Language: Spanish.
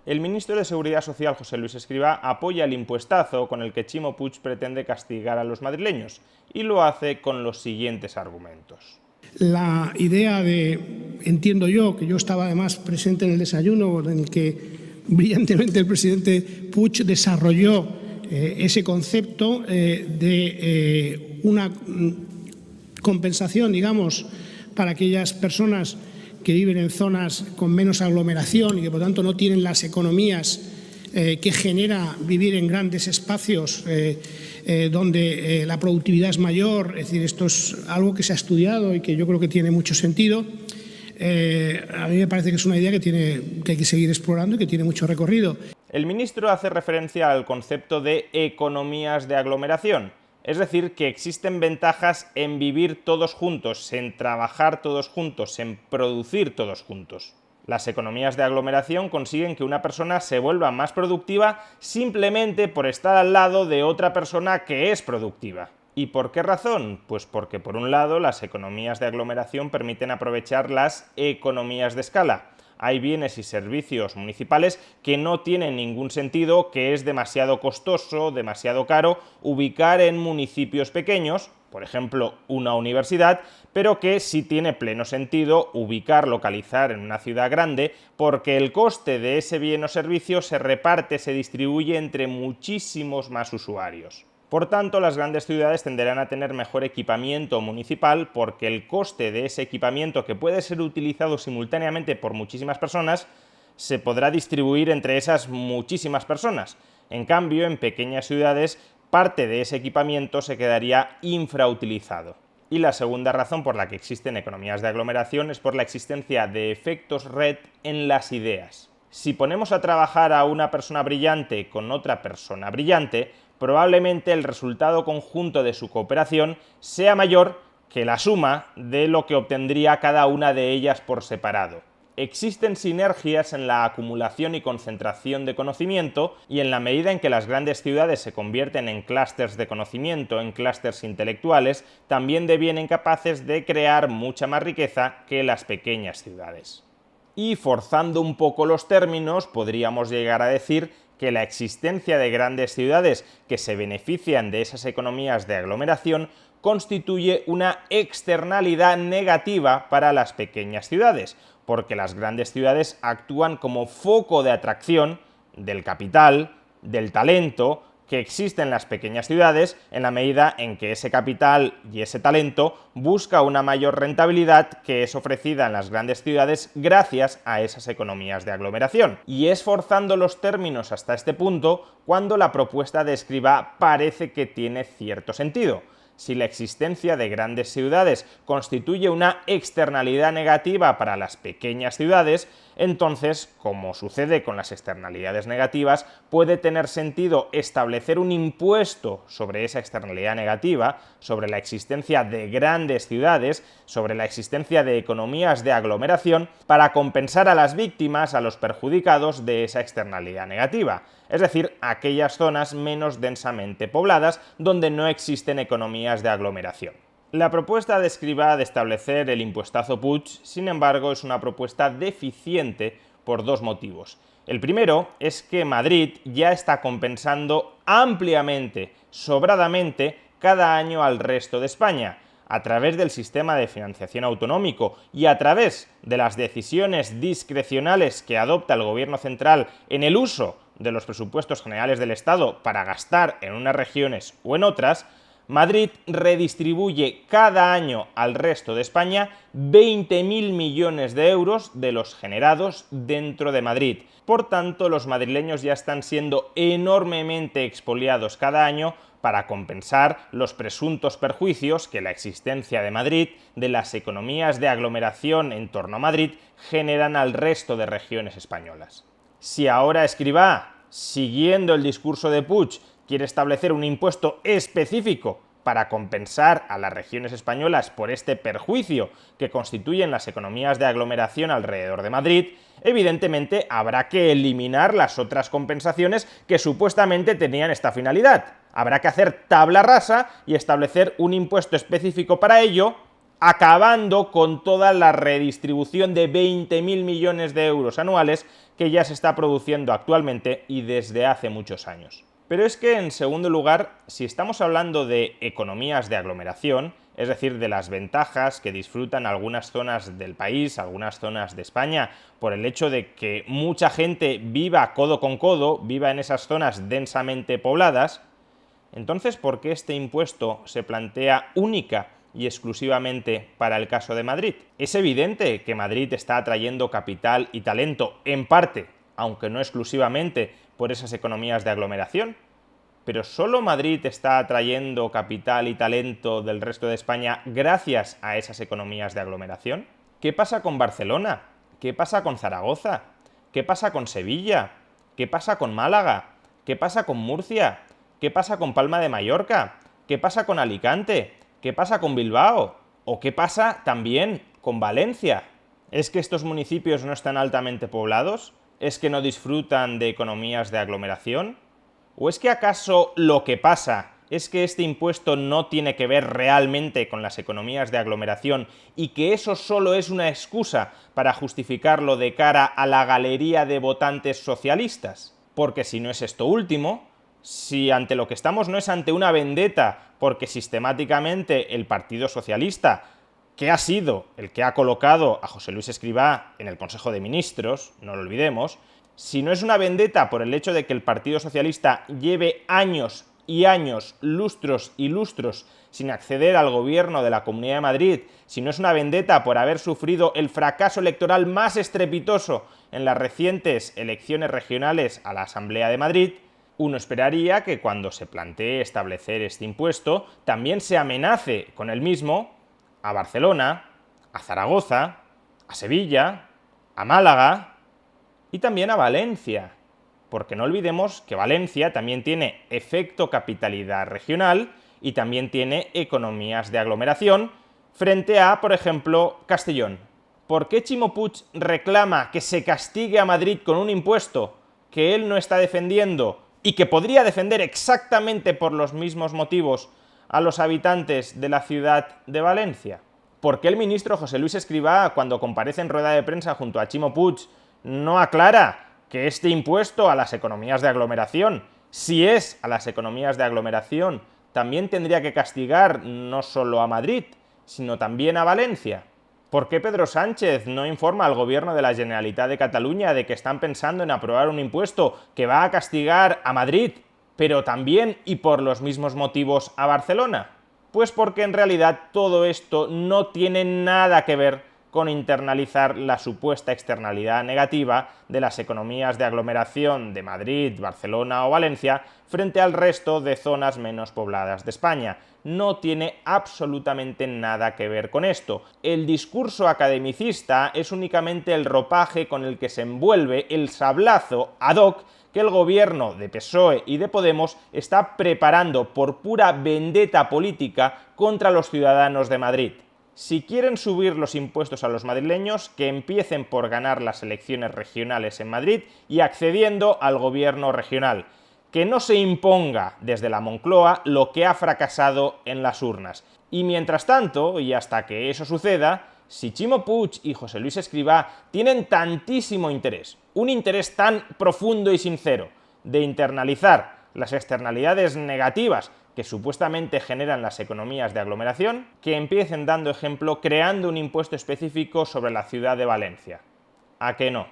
El ministro de Seguridad Social, José Luis Escrivá, apoya el impuestazo con el que Ximo Puig pretende castigar a los madrileños y lo hace con los siguientes argumentos. La idea entiendo yo, que yo estaba además presente en el desayuno en el que brillantemente el presidente Puig desarrolló ese concepto de una compensación, digamos, para aquellas personas que viven en zonas con menos aglomeración y que por tanto no tienen las economías que genera vivir en grandes espacios donde la productividad es mayor. Es decir, esto es algo que se ha estudiado y que yo creo que tiene mucho sentido. A mí me parece que es una idea que hay que seguir explorando y que tiene mucho recorrido. El ministro hace referencia al concepto de economías de aglomeración, es decir, que existen ventajas en vivir todos juntos, en trabajar todos juntos, en producir todos juntos. Las economías de aglomeración consiguen que una persona se vuelva más productiva simplemente por estar al lado de otra persona que es productiva. ¿Y por qué razón? Pues porque, por un lado, las economías de aglomeración permiten aprovechar las economías de escala. Hay bienes y servicios municipales que no tienen ningún sentido, que es demasiado costoso, demasiado caro ubicar en municipios pequeños, por ejemplo, una universidad, pero que sí tiene pleno sentido ubicar, localizar en una ciudad grande, porque el coste de ese bien o servicio se reparte, se distribuye entre muchísimos más usuarios. Por tanto, las grandes ciudades tenderán a tener mejor equipamiento municipal porque el coste de ese equipamiento, que puede ser utilizado simultáneamente por muchísimas personas, se podrá distribuir entre esas muchísimas personas. En cambio, en pequeñas ciudades, parte de ese equipamiento se quedaría infrautilizado. Y la segunda razón por la que existen economías de aglomeración es por la existencia de efectos red en las ideas. Si ponemos a trabajar a una persona brillante con otra persona brillante, probablemente el resultado conjunto de su cooperación sea mayor que la suma de lo que obtendría cada una de ellas por separado. Existen sinergias en la acumulación y concentración de conocimiento, y en la medida en que las grandes ciudades se convierten en clústeres de conocimiento, en clústeres intelectuales, también devienen capaces de crear mucha más riqueza que las pequeñas ciudades. Y forzando un poco los términos, podríamos llegar a decir que la existencia de grandes ciudades que se benefician de esas economías de aglomeración constituye una externalidad negativa para las pequeñas ciudades, porque las grandes ciudades actúan como foco de atracción del capital, del talento que existe en las pequeñas ciudades, en la medida en que ese capital y ese talento busca una mayor rentabilidad que es ofrecida en las grandes ciudades gracias a esas economías de aglomeración. Y es forzando los términos hasta este punto cuando la propuesta de Escrivá parece que tiene cierto sentido. Si la existencia de grandes ciudades constituye una externalidad negativa para las pequeñas ciudades, entonces, como sucede con las externalidades negativas, puede tener sentido establecer un impuesto sobre esa externalidad negativa, sobre la existencia de grandes ciudades, sobre la existencia de economías de aglomeración, para compensar a las víctimas, a los perjudicados de esa externalidad negativa, es decir, aquellas zonas menos densamente pobladas donde no existen economías de aglomeración. La propuesta de Escrivá de establecer el impuestazo Puig, sin embargo, es una propuesta deficiente por dos motivos. El primero es que Madrid ya está compensando ampliamente, sobradamente, cada año al resto de España, a través del sistema de financiación autonómico y a través de las decisiones discrecionales que adopta el Gobierno central en el uso de los presupuestos generales del Estado para gastar en unas regiones o en otras. Madrid redistribuye cada año al resto de España 20.000 millones de euros de los generados dentro de Madrid. Por tanto, los madrileños ya están siendo enormemente expoliados cada año para compensar los presuntos perjuicios que la existencia de Madrid, de las economías de aglomeración en torno a Madrid, generan al resto de regiones españolas. Si ahora Escrivá, siguiendo el discurso de Puig, quiere establecer un impuesto específico para compensar a las regiones españolas por este perjuicio que constituyen las economías de aglomeración alrededor de Madrid, evidentemente habrá que eliminar las otras compensaciones que supuestamente tenían esta finalidad. Habrá que hacer tabla rasa y establecer un impuesto específico para ello acabando con toda la redistribución de 20.000 millones de euros anuales que ya se está produciendo actualmente y desde hace muchos años. Pero es que, en segundo lugar, si estamos hablando de economías de aglomeración, es decir, de las ventajas que disfrutan algunas zonas del país, algunas zonas de España, por el hecho de que mucha gente viva codo con codo, viva en esas zonas densamente pobladas, entonces, ¿por qué este impuesto se plantea única y exclusivamente para el caso de Madrid? Es evidente que Madrid está atrayendo capital y talento, en parte, aunque no exclusivamente, por esas economías de aglomeración. ¿Pero solo Madrid está atrayendo capital y talento del resto de España gracias a esas economías de aglomeración? ¿Qué pasa con Barcelona? ¿Qué pasa con Zaragoza? ¿Qué pasa con Sevilla? ¿Qué pasa con Málaga? ¿Qué pasa con Murcia? ¿Qué pasa con Palma de Mallorca? ¿Qué pasa con Alicante? ¿Qué pasa con Bilbao? ¿O qué pasa también con Valencia? ¿Es que estos municipios no están altamente poblados? ¿Es que no disfrutan de economías de aglomeración? ¿O es que acaso lo que pasa es que este impuesto no tiene que ver realmente con las economías de aglomeración y que eso solo es una excusa para justificarlo de cara a la galería de votantes socialistas? Porque si no es esto último, si ante lo que estamos no es ante una vendetta porque sistemáticamente el Partido Socialista, que ha sido el que ha colocado a José Luis Escrivá en el Consejo de Ministros, no lo olvidemos, si no es una vendetta por el hecho de que el Partido Socialista lleve años y años, lustros y lustros, sin acceder al gobierno de la Comunidad de Madrid, si no es una vendetta por haber sufrido el fracaso electoral más estrepitoso en las recientes elecciones regionales a la Asamblea de Madrid, uno esperaría que cuando se plantee establecer este impuesto también se amenace con el mismo a Barcelona, a Zaragoza, a Sevilla, a Málaga y también a Valencia, porque no olvidemos que Valencia también tiene efecto capitalidad regional y también tiene economías de aglomeración frente a, por ejemplo, Castellón. ¿Por qué Ximo Puig reclama que se castigue a Madrid con un impuesto que él no está defendiendo y que podría defender exactamente por los mismos motivos a los habitantes de la ciudad de Valencia? ¿Por qué el ministro José Luis Escrivá, cuando comparece en rueda de prensa junto a Ximo Puig, no aclara que este impuesto a las economías de aglomeración, si es a las economías de aglomeración, también tendría que castigar no solo a Madrid, sino también a Valencia? ¿Por qué Pedro Sánchez no informa al gobierno de la Generalitat de Cataluña de que están pensando en aprobar un impuesto que va a castigar a Madrid, pero también y por los mismos motivos a Barcelona? Pues porque en realidad todo esto no tiene nada que ver con internalizar la supuesta externalidad negativa de las economías de aglomeración de Madrid, Barcelona o Valencia frente al resto de zonas menos pobladas de España. No tiene absolutamente nada que ver con esto. El discurso academicista es únicamente el ropaje con el que se envuelve el sablazo ad hoc que el gobierno de PSOE y de Podemos está preparando por pura vendetta política contra los ciudadanos de Madrid. Si quieren subir los impuestos a los madrileños, que empiecen por ganar las elecciones regionales en Madrid y accediendo al gobierno regional. Que no se imponga desde la Moncloa lo que ha fracasado en las urnas. Y mientras tanto, y hasta que eso suceda, si Ximo Puig y José Luis Escrivá tienen tantísimo interés, un interés tan profundo y sincero, de internalizar las externalidades negativas que supuestamente generan las economías de aglomeración, que empiecen dando ejemplo creando un impuesto específico sobre la ciudad de Valencia. ¿A que no?